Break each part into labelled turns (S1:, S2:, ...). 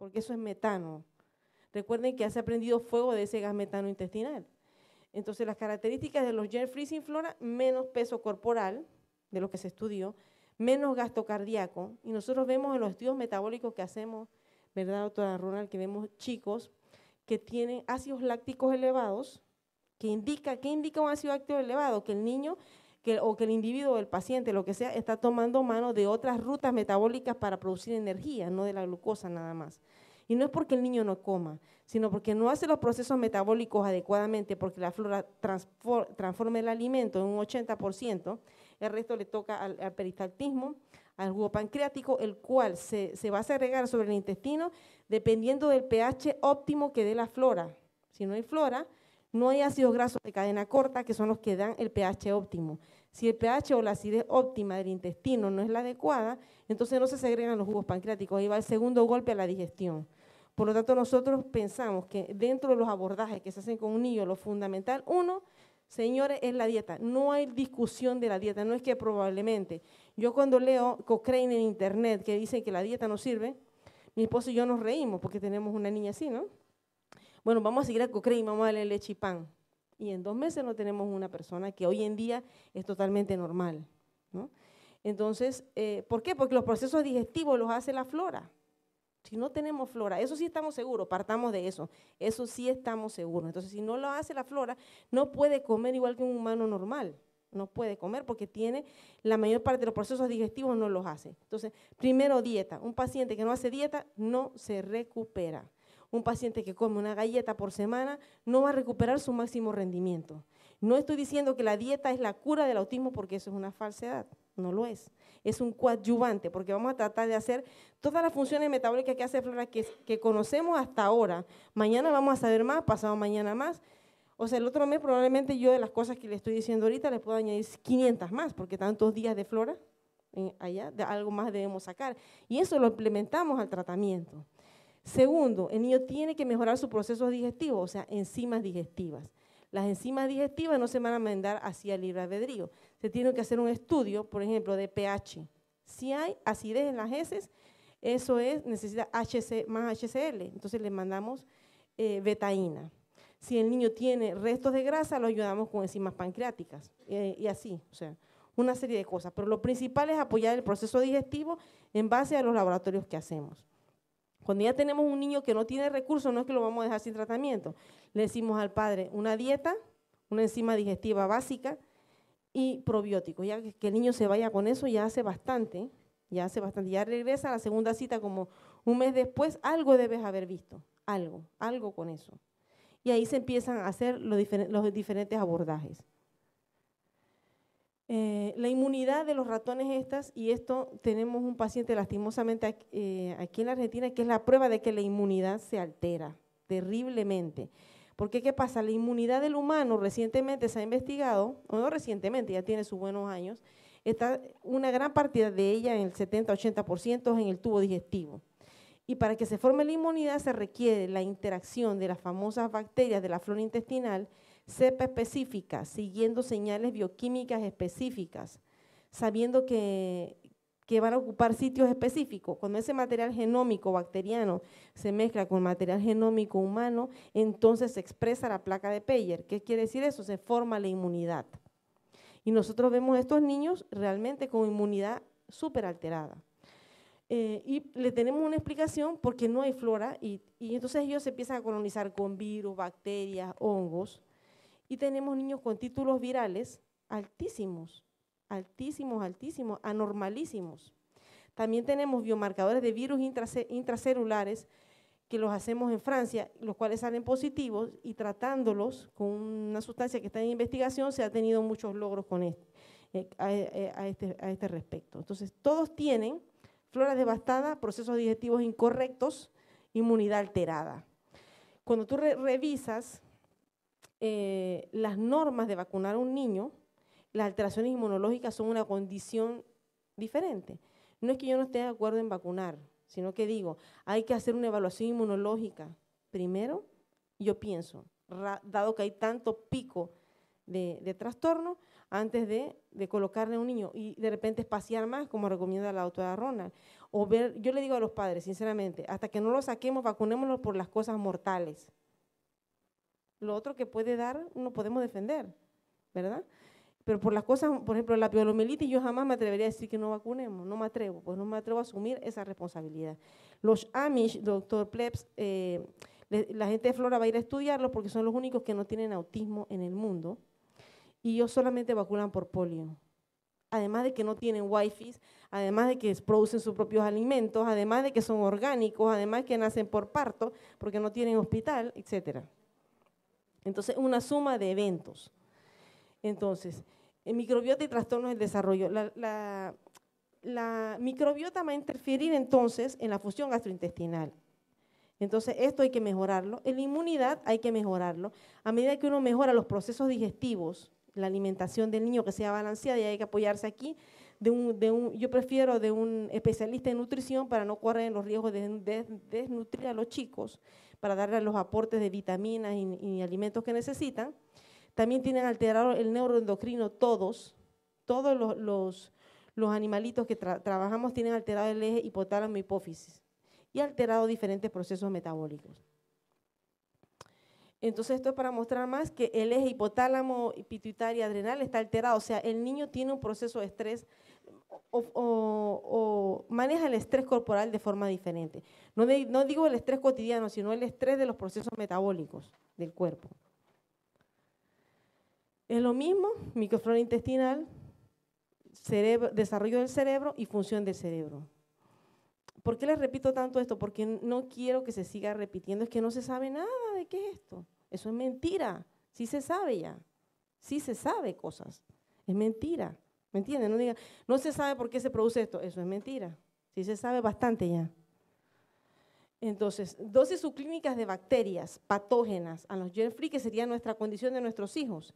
S1: porque eso es metano. Recuerden que se ha prendido fuego de ese gas metano intestinal. Entonces, las características de los germ free sin flora, menos peso corporal, de lo que se estudió, menos gasto cardíaco. Y nosotros vemos en los estudios metabólicos que hacemos, ¿verdad, doctora Ronald? Que vemos chicos que tienen ácidos lácticos elevados, ¿qué indica un ácido láctico elevado? Que el niño o que el individuo, el paciente, lo que sea, está tomando mano de otras rutas metabólicas para producir energía, no de la glucosa nada más. Y no es porque el niño no coma, sino porque no hace los procesos metabólicos adecuadamente, porque la flora transforma el alimento en un 80%, el resto le toca al peristaltismo, al jugo pancreático, el cual se va a segregar sobre el intestino dependiendo del pH óptimo que dé la flora. Si no hay flora, no hay ácidos grasos de cadena corta, que son los que dan el pH óptimo. Si el pH o la acidez óptima del intestino no es la adecuada, entonces no se segregan los jugos pancreáticos, ahí va el segundo golpe a la digestión. Por lo tanto, nosotros pensamos que dentro de los abordajes que se hacen con un niño, lo fundamental, uno, señores, es la dieta. No hay discusión de la dieta, no es que probablemente. Yo cuando leo Cochrane en internet que dicen que la dieta no sirve, mi esposo y yo nos reímos porque tenemos una niña así, ¿no? Bueno, vamos a seguir a Cochrane, vamos a darle leche y pan. Y en 2 meses no tenemos una persona que hoy en día es totalmente normal, ¿no? Entonces, ¿por qué? Porque los procesos digestivos los hace la flora. Si no tenemos flora, eso sí estamos seguros, partamos de eso sí estamos seguros. Entonces, si no lo hace la flora, no puede comer igual que un humano normal, no puede comer porque tiene la mayor parte de los procesos digestivos no los hace. Entonces, primero dieta, un paciente que no hace dieta no se recupera. Un paciente que come una galleta por semana no va a recuperar su máximo rendimiento. No estoy diciendo que la dieta es la cura del autismo porque eso es una falsedad, no lo es. Es un coadyuvante porque vamos a tratar de hacer todas las funciones metabólicas que hace Flora que conocemos hasta ahora. Mañana vamos a saber más, pasado mañana más. O sea, el otro mes probablemente yo de las cosas que le estoy diciendo ahorita les puedo añadir 500 más porque tantos días de Flora allá, de algo más debemos sacar. Y eso lo implementamos al tratamiento. Segundo, el niño tiene que mejorar su proceso digestivo, o sea, enzimas digestivas. Las enzimas digestivas no se van a mandar hacia el libre albedrío. Se tiene que hacer un estudio, por ejemplo, de pH. Si hay acidez en las heces, eso necesita más HCl, entonces le mandamos betaína. Si el niño tiene restos de grasa, lo ayudamos con enzimas pancreáticas y así, o sea, una serie de cosas. Pero lo principal es apoyar el proceso digestivo en base a los laboratorios que hacemos. Cuando ya tenemos un niño que no tiene recursos, no es que lo vamos a dejar sin tratamiento. Le decimos al padre una dieta, una enzima digestiva básica y probióticos. Ya que el niño se vaya con eso ya hace bastante, ya regresa a la segunda cita como un mes después, algo debes haber visto, algo con eso. Y ahí se empiezan a hacer los diferentes abordajes. La inmunidad de los ratones y esto tenemos un paciente lastimosamente aquí en la Argentina que es la prueba de que la inmunidad se altera terriblemente. Porque ¿qué pasa? La inmunidad del humano recientemente se ha investigado, o no recientemente, ya tiene sus buenos años, está una gran parte de ella, en el 70-80%, en el tubo digestivo. Y para que se forme la inmunidad se requiere la interacción de las famosas bacterias de la flora intestinal, cepa específica, siguiendo señales bioquímicas específicas, sabiendo que van a ocupar sitios específicos. Cuando ese material genómico bacteriano se mezcla con material genómico humano, entonces se expresa la placa de Peyer. ¿Qué quiere decir eso? Se forma la inmunidad. Y nosotros vemos a estos niños realmente con inmunidad súper alterada. Y le tenemos una explicación porque no hay flora y entonces ellos se empiezan a colonizar con virus, bacterias, hongos y tenemos niños con títulos virales altísimos, anormalísimos. También tenemos biomarcadores de virus intracelulares que los hacemos en Francia, los cuales salen positivos y tratándolos con una sustancia que está en investigación se ha tenido muchos logros con a este respecto. Entonces todos tienen flora devastada, procesos digestivos incorrectos, inmunidad alterada. Cuando tú revisas las normas de vacunar a un niño, las alteraciones inmunológicas son una condición diferente. No es que yo no esté de acuerdo en vacunar, sino que digo, hay que hacer una evaluación inmunológica. Primero, yo pienso, dado que hay tanto pico de trastorno antes de colocarle a un niño y de repente espaciar más, como recomienda la doctora Ronald. O ver, yo le digo a los padres, sinceramente, hasta que no lo saquemos, vacunémoslo por las cosas mortales. Lo otro que puede dar, no podemos defender, ¿verdad? Pero por las cosas, por ejemplo, la poliomielitis, yo jamás me atrevería a decir que no vacunemos, no me atrevo, pues no me atrevo a asumir esa responsabilidad. Los Amish, doctor Plebs, la gente de Flora va a ir a estudiarlos porque son los únicos que no tienen autismo en el mundo y ellos solamente vacunan por polio. Además de que no tienen wifi, además de que producen sus propios alimentos, además de que son orgánicos, además de que nacen por parto porque no tienen hospital, etcétera. Entonces, una suma de eventos. Entonces, en microbiota y trastornos del desarrollo. La microbiota va a interferir entonces en la función gastrointestinal. Entonces, esto hay que mejorarlo. En la inmunidad hay que mejorarlo. A medida que uno mejora los procesos digestivos, la alimentación del niño que sea balanceada, y hay que apoyarse aquí yo prefiero de un especialista en nutrición para no correr los riesgos de desnutrir a los chicos, para darles los aportes de vitaminas y alimentos que necesitan. También tienen alterado el neuroendocrino todos los animalitos que trabajamos tienen alterado el eje hipotálamo-hipófisis y alterado diferentes procesos metabólicos. Entonces, esto es para mostrar más que el eje hipotálamo, pituitaria, adrenal está alterado, o sea, el niño tiene un proceso de estrés o maneja el estrés corporal de forma diferente. No digo el estrés cotidiano, sino el estrés de los procesos metabólicos del cuerpo. Es lo mismo, microflora intestinal, desarrollo del cerebro y función del cerebro. ¿Por qué les repito tanto esto? Porque no quiero que se siga repitiendo, es que no se sabe nada de qué es esto. Eso es mentira, sí se sabe ya, sí se sabe cosas, es mentira, ¿me entienden? No digan, no se sabe por qué se produce esto, eso es mentira, sí se sabe bastante ya. Entonces, dosis subclínicas de bacterias patógenas a los germ-free, que sería nuestra condición de nuestros hijos,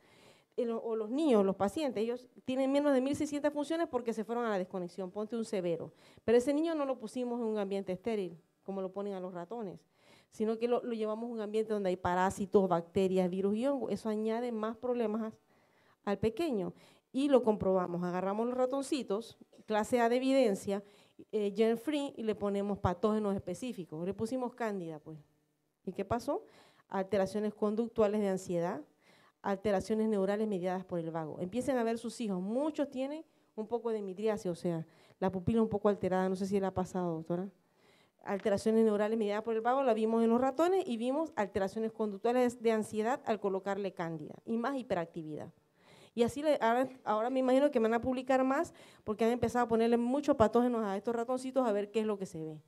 S1: o los niños, los pacientes, ellos tienen menos de 1.600 funciones porque se fueron a la desconexión, ponte un severo. Pero ese niño no lo pusimos en un ambiente estéril, como lo ponen a los ratones, sino que lo llevamos a un ambiente donde hay parásitos, bacterias, virus y hongos. Eso añade más problemas al pequeño. Y lo comprobamos, agarramos los ratoncitos, clase A de evidencia, germ-free, y le ponemos patógenos específicos. Le pusimos cándida, pues. ¿Y qué pasó? Alteraciones conductuales de ansiedad, alteraciones neurales mediadas por el vago. Empiecen a ver sus hijos, muchos tienen un poco de midriasis, o sea, la pupila un poco alterada, no sé si le ha pasado, doctora. Alteraciones neurales mediadas por el vago, la vimos en los ratones y vimos alteraciones conductuales de ansiedad al colocarle cándida y más hiperactividad. Y así ahora me imagino que van a publicar más porque han empezado a ponerle muchos patógenos a estos ratoncitos a ver qué es lo que se ve.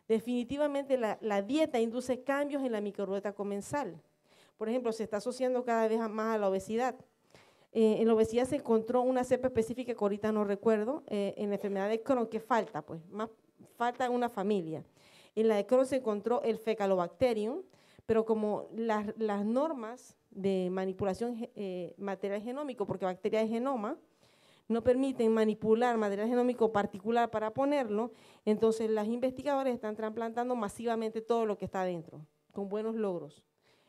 S1: Definitivamente la dieta induce cambios en la microbiota comensal. Por ejemplo, se está asociando cada vez más a la obesidad. En la obesidad se encontró una cepa específica que ahorita no recuerdo, en la enfermedad de Crohn, que falta, pues, falta en una familia. En la de Crohn se encontró el Fecalobacterium, pero como las normas de manipulación material genómico, porque bacteria es genoma, no permiten manipular material genómico particular para ponerlo, entonces los investigadores están trasplantando masivamente todo lo que está adentro, con buenos logros.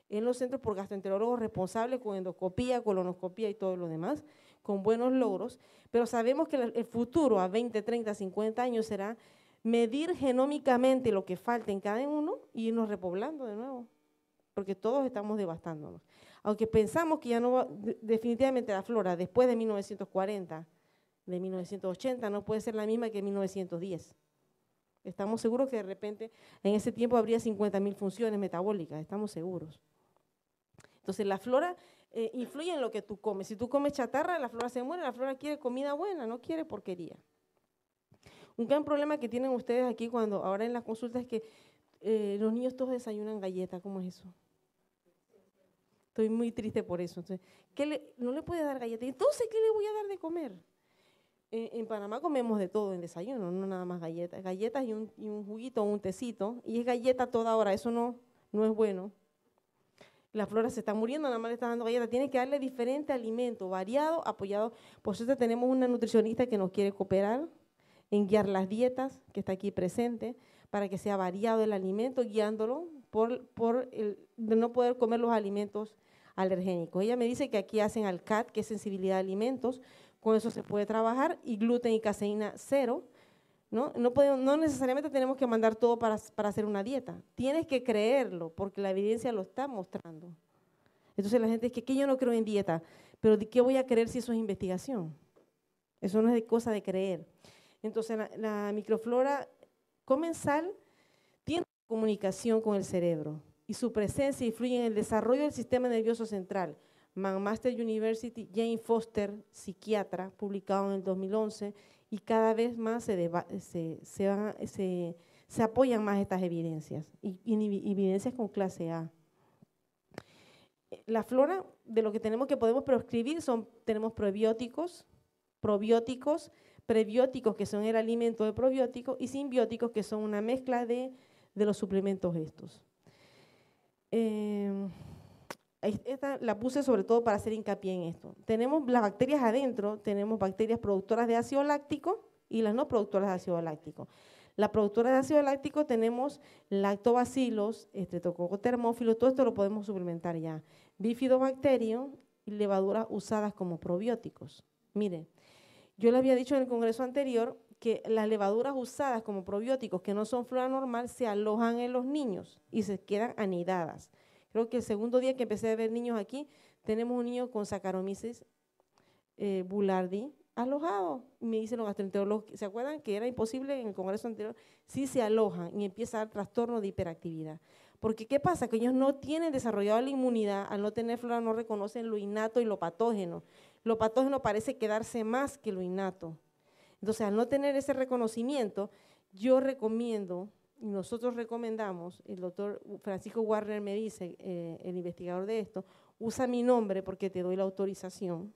S1: En los centros por gastroenterólogos responsables con endoscopía, colonoscopía y todo lo demás, con buenos logros, pero sabemos que el futuro a 20, 30, 50 años será medir genómicamente lo que falta en cada uno y irnos repoblando de nuevo, porque todos estamos devastándonos. Aunque pensamos que ya no va, definitivamente la flora después de 1940, de 1980, no puede ser la misma que en 1910. Estamos seguros que de repente en ese tiempo habría 50.000 funciones metabólicas, estamos seguros. Entonces la flora influye en lo que tú comes. Si tú comes chatarra, la flora se muere, la flora quiere comida buena, no quiere porquería. Un gran problema que tienen ustedes aquí cuando ahora en las consultas es que los niños todos desayunan galletas, ¿cómo es eso? Estoy muy triste por eso. Entonces, no le puede dar galletas. Entonces, ¿qué le voy a dar de comer? En Panamá comemos de todo en desayuno, no nada más galletas. Galletas y un juguito o un tecito. Y es galleta toda hora, eso no es bueno. La flora se está muriendo, nada más le está dando galletas. Tiene que darle diferente alimento, variado, apoyado. Por eso tenemos una nutricionista que nos quiere cooperar en guiar las dietas, que está aquí presente, para que sea variado el alimento, guiándolo de no poder comer los alimentos alergénicos. Ella me dice que aquí hacen ALCAT, que es sensibilidad a alimentos, con eso se puede trabajar, y gluten y caseína 0, ¿no? No necesariamente tenemos que mandar todo para hacer una dieta, tienes que creerlo, porque la evidencia lo está mostrando. Entonces la gente dice que yo no creo en dieta, pero ¿de qué voy a creer si eso es investigación? Eso no es de cosa de creer. Entonces la microflora comensal tiene comunicación con el cerebro y su presencia influye en el desarrollo del sistema nervioso central. McMaster University, Jane Foster, psiquiatra, publicado en el 2011, y cada vez más se apoyan más estas evidencias, y evidencias con clase A. La flora, de lo que podemos prescribir, tenemos probióticos, prebióticos, que son el alimento de probióticos, y simbióticos, que son una mezcla de los suplementos estos. Esta la puse sobre todo para hacer hincapié en esto. Tenemos las bacterias adentro, tenemos bacterias productoras de ácido láctico y las no productoras de ácido láctico. La productora de ácido láctico tenemos lactobacilos, Streptococcus thermophilus, todo esto lo podemos suplementar ya. Bifidobacterium y levaduras usadas como probióticos. Miren, yo le había dicho en el congreso anterior que las levaduras usadas como probióticos que no son flora normal se alojan en los niños y se quedan anidadas. Creo que el segundo día que empecé a ver niños aquí, tenemos un niño con Saccharomyces boulardii alojado. Me dicen los gastroenterólogos, ¿se acuerdan que era imposible en el congreso anterior? Sí se alojan y empieza a dar trastorno de hiperactividad. Porque ¿qué pasa? Que ellos no tienen desarrollado la inmunidad, al no tener flora no reconocen lo innato y lo patógeno. Lo patógeno parece quedarse más que lo innato. Entonces, al no tener ese reconocimiento, yo recomiendo, y nosotros recomendamos, el doctor Francisco Warner me dice, el investigador de esto, usa mi nombre porque te doy la autorización.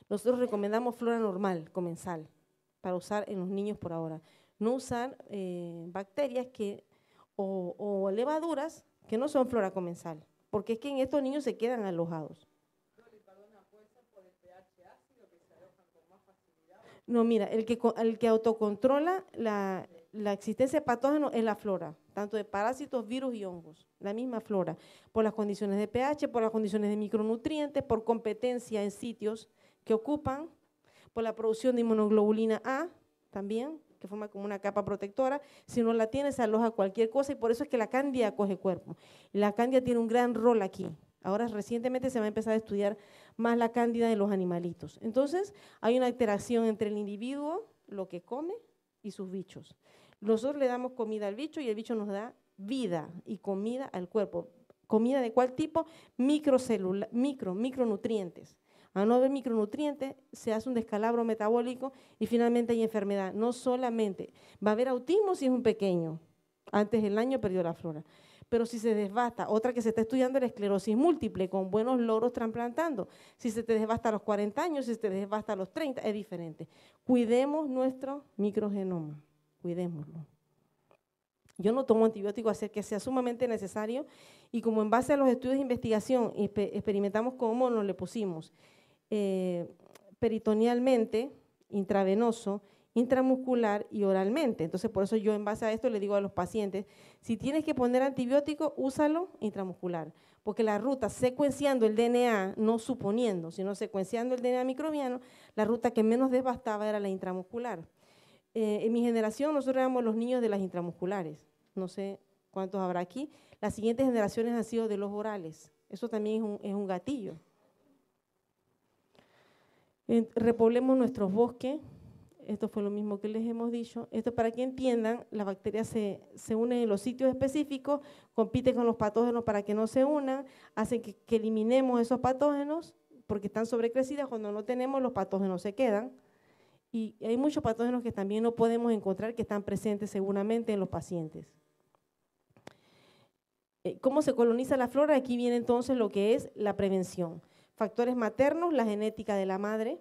S1: Nosotros recomendamos flora normal, comensal, para usar en los niños por ahora. No usar bacterias o levaduras que no son flora comensal, porque es que en estos niños se quedan alojados. No, mira, el que autocontrola la existencia de patógenos es la flora, tanto de parásitos, virus y hongos, la misma flora, por las condiciones de pH, por las condiciones de micronutrientes, por competencia en sitios que ocupan, por la producción de inmunoglobulina A también, que forma como una capa protectora. Si no la tiene, se aloja cualquier cosa, y por eso es que la cándida coge cuerpo. La cándida tiene un gran rol aquí. Ahora recientemente se va a empezar a estudiar más la cándida en los animalitos. Entonces, hay una interacción entre el individuo, lo que come, y sus bichos. Nosotros le damos comida al bicho y el bicho nos da vida y comida al cuerpo. ¿Comida de cuál tipo? Micronutrientes. Al no haber micronutrientes, se hace un descalabro metabólico y finalmente hay enfermedad. No solamente, va a haber autismo si es un pequeño. Antes del año perdió la flora. Pero si se desbasta, otra que se está estudiando es la esclerosis múltiple, con buenos logros trasplantando. Si se te desbasta a los 40 años, si se te desbasta a los 30, es diferente. Cuidemos nuestro microgenoma, cuidémoslo. Yo no tomo antibióticos hasta que sea sumamente necesario, y como en base a los estudios de investigación experimentamos con monos, le pusimos peritonealmente, intravenoso, intramuscular y oralmente. Entonces, por eso yo en base a esto le digo a los pacientes, si tienes que poner antibiótico, úsalo intramuscular, porque la ruta secuenciando el DNA, no suponiendo, sino secuenciando el DNA microbiano, la ruta que menos devastaba era la intramuscular. En mi generación nosotros éramos los niños de las intramusculares, no sé cuántos habrá aquí. Las siguientes generaciones han sido de los orales, eso también es un gatillo. Repoblemos nuestros bosques. Esto fue lo mismo que les hemos dicho. Esto para que entiendan, las bacterias se unen en los sitios específicos, compiten con los patógenos para que no se unan, hacen que eliminemos esos patógenos porque están sobrecrecidas. Cuando no tenemos, los patógenos se quedan. Y hay muchos patógenos que también no podemos encontrar, que están presentes seguramente en los pacientes. ¿Cómo se coloniza la flora? Aquí viene entonces lo que es la prevención. Factores maternos, la genética de la madre,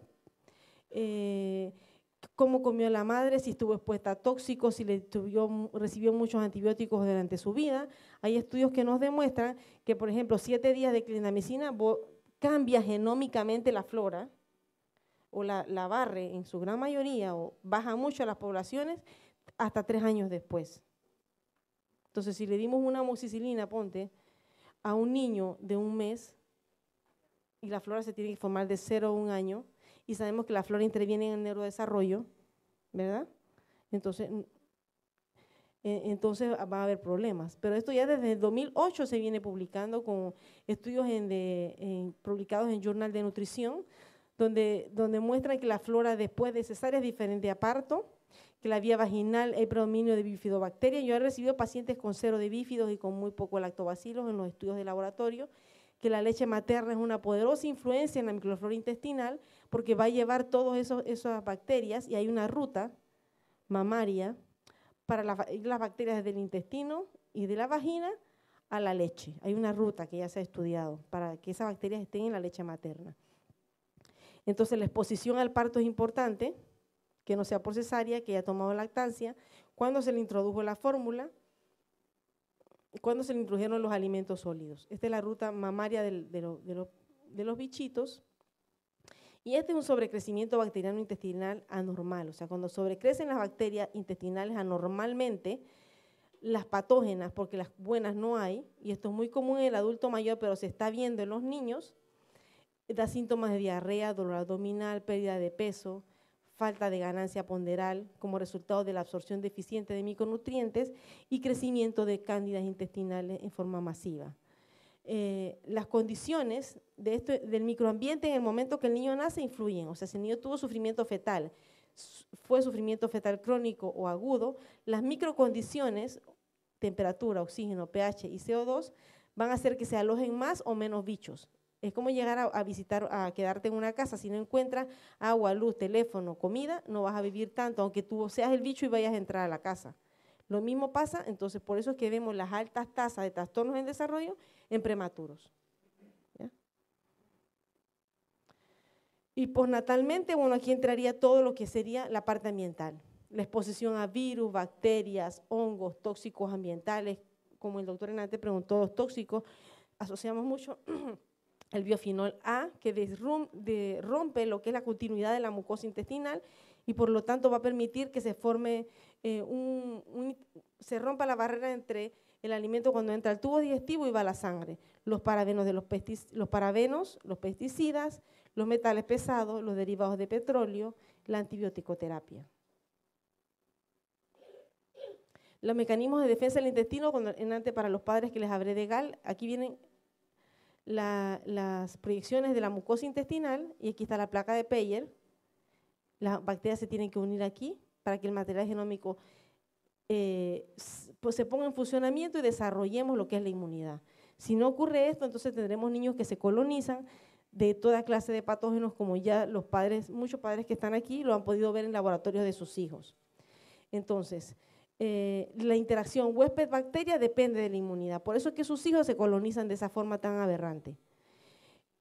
S1: cómo comió la madre, si estuvo expuesta a tóxicos, si recibió muchos antibióticos durante su vida. Hay estudios que nos demuestran que, por ejemplo, 7 días de clindamicina cambia genómicamente la flora, o la barre en su gran mayoría, o baja mucho a las poblaciones hasta 3 años después. Entonces, si le dimos una amoxicilina, ponte, a un niño de 1 mes, y la flora se tiene que formar de 0 a 1 año, y sabemos que la flora interviene en el neurodesarrollo, ¿verdad? Entonces va a haber problemas. Pero esto ya desde el 2008 se viene publicando con estudios publicados en Journal de Nutrición, donde muestran que la flora después de cesárea es diferente a parto, que la vía vaginal hay predominio de bifidobacterias. Yo he recibido pacientes con 0 de bífidos y con muy poco lactobacilos en los estudios de laboratorio, que la leche materna es una poderosa influencia en la microflora intestinal porque va a llevar todas esas bacterias, y hay una ruta mamaria para las bacterias del intestino y de la vagina a la leche. Hay una ruta que ya se ha estudiado para que esas bacterias estén en la leche materna. Entonces la exposición al parto es importante, que no sea por cesárea, que haya tomado lactancia, cuando se le introdujo la fórmula, cuando se le introdujeron los alimentos sólidos. Esta es la ruta mamaria de los bichitos. Y este es un sobrecrecimiento bacteriano intestinal anormal, o sea, cuando sobrecrecen las bacterias intestinales anormalmente, las patógenas, porque las buenas no hay, y esto es muy común en el adulto mayor, pero se está viendo en los niños, da síntomas de diarrea, dolor abdominal, pérdida de peso, falta de ganancia ponderal como resultado de la absorción deficiente de micronutrientes y crecimiento de cándidas intestinales en forma masiva. Las condiciones del microambiente en el momento que el niño nace influyen, o sea, si el niño tuvo sufrimiento fetal, fue sufrimiento fetal crónico o agudo, las microcondiciones, temperatura, oxígeno, pH y CO2, van a hacer que se alojen más o menos bichos. Es como llegar a visitar, a quedarte en una casa, si no encuentras agua, luz, teléfono, comida, no vas a vivir tanto, aunque tú seas el bicho y vayas a entrar a la casa. Lo mismo pasa, entonces por eso es que vemos las altas tasas de trastornos en desarrollo en prematuros. ¿Ya? Y postnatalmente, bueno, aquí entraría todo lo que sería la parte ambiental. La exposición a virus, bacterias, hongos, tóxicos ambientales, como el doctor Hernández preguntó, los tóxicos, asociamos mucho el biofenol A, que rompe lo que es la continuidad de la mucosa intestinal y por lo tanto va a permitir que se forme, se rompa la barrera entre el alimento cuando entra al tubo digestivo y va a la sangre. Los parabenos, los pesticidas, los metales pesados, los derivados de petróleo, la antibioticoterapia. Los mecanismos de defensa del intestino, antes para los padres que les hablé de GAL, aquí vienen las proyecciones de la mucosa intestinal y aquí está la placa de Peyer. Las bacterias se tienen que unir aquí para que el material genómico pues se ponga en funcionamiento y desarrollemos lo que es la inmunidad. Si no ocurre esto, entonces tendremos niños que se colonizan de toda clase de patógenos, como ya los padres, muchos padres que están aquí lo han podido ver en laboratorios de sus hijos. Entonces, la interacción huésped-bacteria depende de la inmunidad. Por eso es que sus hijos se colonizan de esa forma tan aberrante.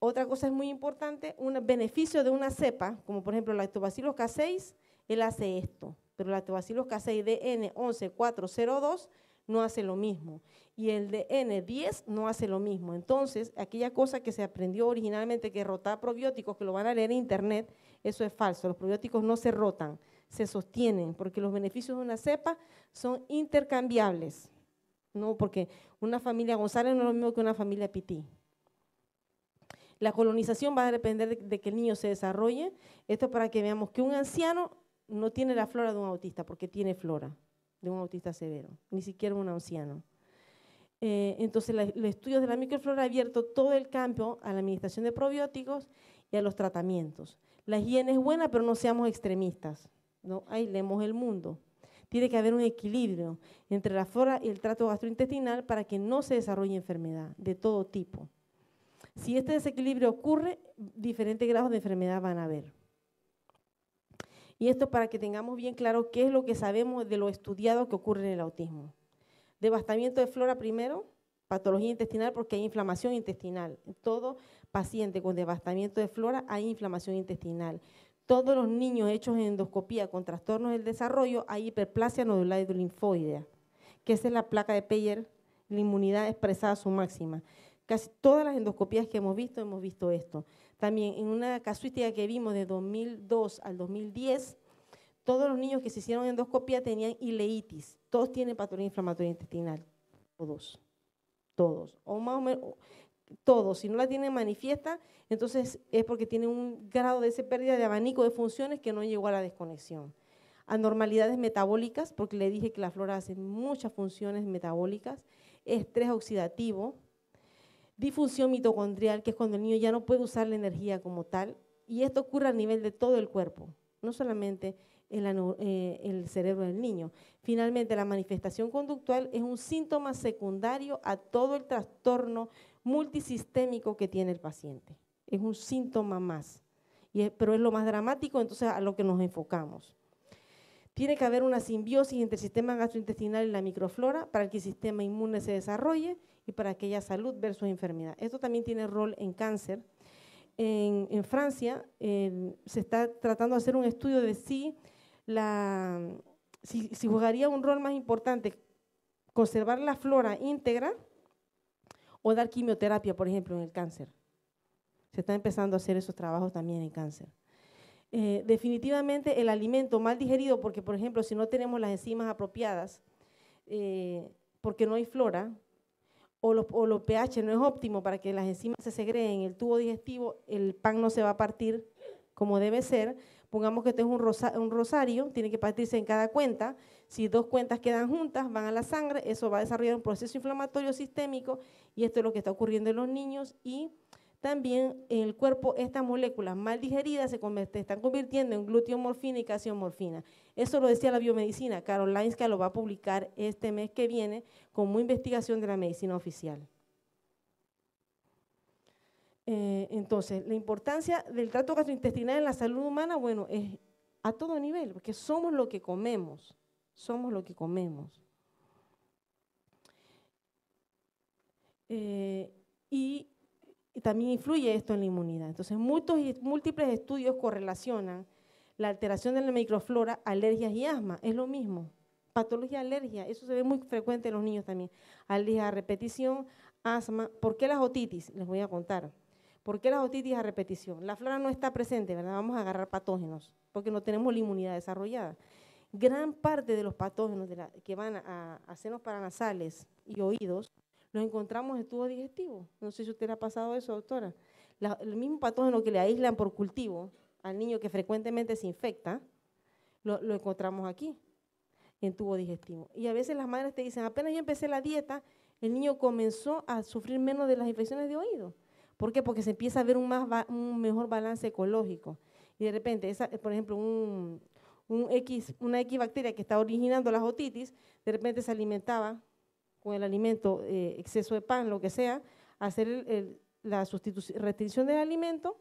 S1: Otra cosa es muy importante, un beneficio de una cepa, como por ejemplo el Lactobacillus casei, él hace esto, pero el Lactobacillus casei DN11402 no hace lo mismo, y el DN10 no hace lo mismo. Entonces, aquella cosa que se aprendió originalmente, que rotar probióticos, que lo van a leer en internet, eso es falso. Los probióticos no se rotan, se sostienen, porque los beneficios de una cepa son intercambiables, ¿no? Porque una familia González no es lo mismo que una familia Pití. La colonización va a depender de que el niño se desarrolle. Esto es para que veamos que un anciano no tiene la flora de un autista, porque tiene flora de un autista severo, ni siquiera un anciano. Entonces, los estudios de la microflora han abierto todo el campo a la administración de probióticos y a los tratamientos. La higiene es buena, pero no seamos extremistas, ¿no? Aislemos el mundo. Tiene que haber un equilibrio entre la flora y el trato gastrointestinal para que no se desarrolle enfermedad de todo tipo. Si este desequilibrio ocurre, diferentes grados de enfermedad van a haber. Y esto para que tengamos bien claro qué es lo que sabemos de lo estudiado que ocurre en el autismo. Devastamiento de flora primero, patología intestinal porque hay inflamación intestinal. En todo paciente con devastamiento de flora hay inflamación intestinal. Todos los niños hechos en endoscopía con trastornos del desarrollo hay hiperplasia nodular linfoidea, que esa es la placa de Peyer, la inmunidad expresada a su máxima. Casi todas las endoscopías que hemos visto esto. También en una casuística que vimos de 2002 al 2010, todos los niños que se hicieron endoscopía tenían ileitis. Todos tienen patología inflamatoria intestinal. Todos. O más o menos, todo, si no la tiene manifiesta, entonces es porque tiene un grado de esa pérdida de abanico de funciones que no llegó a la desconexión. Anormalidades metabólicas, porque le dije que la flora hace muchas funciones metabólicas, estrés oxidativo, disfunción mitocondrial, que es cuando el niño ya no puede usar la energía como tal, y esto ocurre a nivel de todo el cuerpo, no solamente en el cerebro del niño. Finalmente, la manifestación conductual es un síntoma secundario a todo el trastorno multisistémico que tiene el paciente. Es un síntoma más, pero es lo más dramático, entonces a lo que nos enfocamos. Tiene que haber una simbiosis entre el sistema gastrointestinal y la microflora para que el sistema inmune se desarrolle y para que haya salud versus enfermedad. Esto también tiene rol en cáncer. En Francia se está tratando de hacer un estudio de si jugaría un rol más importante conservar la flora íntegra o dar quimioterapia, por ejemplo, en el cáncer. Se está empezando a hacer esos trabajos también en cáncer. Definitivamente el alimento mal digerido, porque por ejemplo, si no tenemos las enzimas apropiadas, porque no hay flora, o los pH no es óptimo para que las enzimas se segreguen en el tubo digestivo, el pan no se va a partir como debe ser. Pongamos que esto es un rosario, tiene que partirse en cada cuenta. Si 2 cuentas quedan juntas, van a la sangre, eso va a desarrollar un proceso inflamatorio sistémico, y esto es lo que está ocurriendo en los niños. Y también en el cuerpo estas moléculas mal digeridas se están convirtiendo en gluteomorfina y casiomorfina. Eso lo decía la biomedicina. Karolinska lo va a publicar este mes que viene como investigación de la medicina oficial. Entonces, la importancia del trato gastrointestinal en la salud humana, bueno, es a todo nivel, porque somos lo que comemos, somos lo que comemos. Y también influye esto en la inmunidad. Entonces, múltiples estudios correlacionan la alteración de la microflora, alergias y asma. Es lo mismo. Patología, alergia, eso se ve muy frecuente en los niños también. Alergia a repetición, asma. ¿Por qué las otitis? Les voy a contar. ¿Por qué las otitis a repetición? La flora no está presente, ¿verdad? Vamos a agarrar patógenos, porque no tenemos la inmunidad desarrollada. Gran parte de los patógenos que van a senos paranasales y oídos, los encontramos en el tubo digestivo. No sé si a usted le ha pasado eso, doctora. El mismo patógeno que le aíslan por cultivo al niño que frecuentemente se infecta, lo encontramos aquí, en tubo digestivo. Y a veces las madres te dicen, apenas yo empecé la dieta, el niño comenzó a sufrir menos de las infecciones de oído. ¿Por qué? Porque se empieza a ver un mejor balance ecológico. Y de repente, por ejemplo, una X bacteria que está originando las otitis, de repente se alimentaba con el alimento, exceso de pan, lo que sea, hacer la restricción del alimento,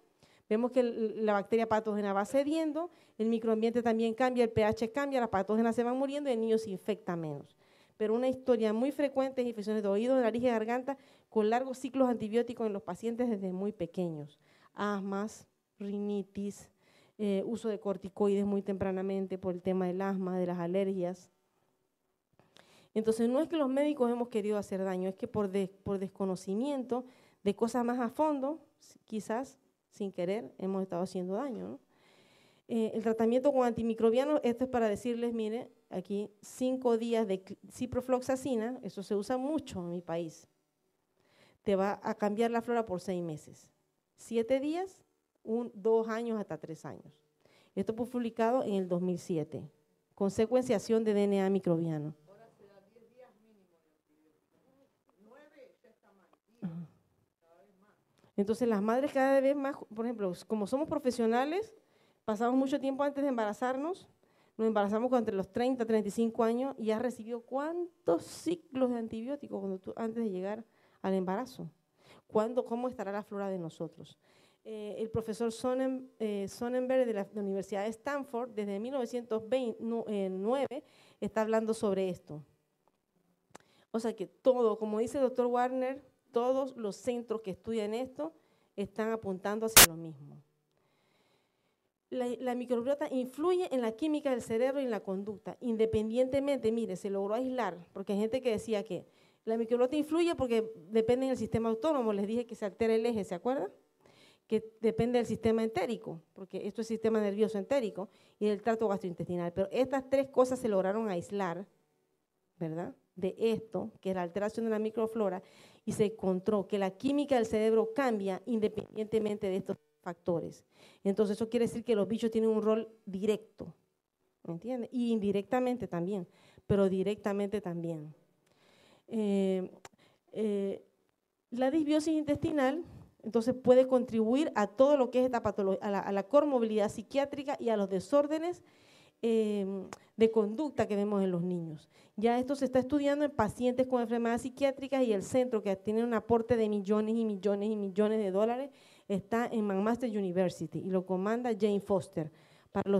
S1: vemos que la bacteria patógena va cediendo, el microambiente también cambia, el pH cambia, las patógenas se van muriendo y el niño se infecta menos. Pero una historia muy frecuente es infecciones de oído, nariz y garganta con largos ciclos antibióticos en los pacientes desde muy pequeños. Asmas, rinitis, uso de corticoides muy tempranamente por el tema del asma, de las alergias. Entonces, no es que los médicos hemos querido hacer daño, es que por desconocimiento de cosas más a fondo, quizás sin querer, hemos estado haciendo daño, ¿no? El tratamiento con antimicrobianos, esto es para decirles, mire, aquí 5 días de ciprofloxacina, eso se usa mucho en mi país, te va a cambiar la flora por 6 meses. 7 días, 2 años hasta 3 años. Esto fue publicado en el 2007, con secuenciación de DNA microbiano. Entonces las madres cada vez más, por ejemplo, como somos profesionales, pasamos mucho tiempo antes de embarazarnos, nos embarazamos entre los 30 y 35 años y has recibido ¿cuántos ciclos de antibióticos antes de llegar al embarazo? ¿Cómo estará la flora de nosotros? El profesor Sonnenberg de la Universidad de Stanford, desde 1909, está hablando sobre esto. O sea que todo, como dice el doctor Warner, todos los centros que estudian esto están apuntando hacia lo mismo. La microbiota influye en la química del cerebro y en la conducta, independientemente, mire, se logró aislar, porque hay gente que decía que la microbiota influye porque depende del sistema autónomo, les dije que se altera el eje, ¿se acuerdan? Que depende del sistema entérico, porque esto es sistema nervioso entérico, y del tracto gastrointestinal, pero estas 3 cosas se lograron aislar, ¿verdad?, de esto, que es la alteración de la microflora, y se encontró que la química del cerebro cambia independientemente de estos factores. Entonces, eso quiere decir que los bichos tienen un rol directo, ¿me entiendes? Y indirectamente también, pero directamente también. La disbiosis intestinal, entonces, puede contribuir a todo lo que es esta patología, a la comorbilidad psiquiátrica y a los desórdenes de conducta que vemos en los niños. Ya esto se está estudiando en pacientes con enfermedades psiquiátricas y el centro, que tiene un aporte de millones y millones y millones de dólares, está en McMaster University y lo comanda Jane Foster.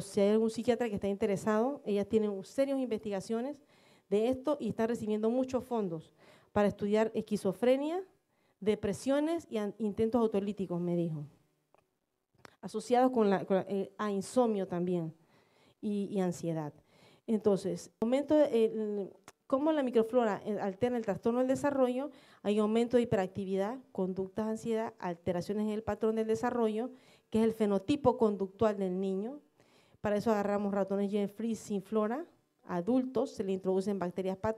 S1: Si hay algún psiquiatra que está interesado, ellas tienen serias investigaciones de esto y están recibiendo muchos fondos para estudiar esquizofrenia, depresiones y intentos autolíticos, me dijo, asociados a insomnio también y ansiedad. Entonces, cómo la microflora altera el trastorno del desarrollo, hay aumento de hiperactividad, conductas de ansiedad, alteraciones en el patrón del desarrollo, que es el fenotipo conductual del niño. Para eso agarramos ratones Jeffries sin flora, adultos, se le introducen bacterias patógenas,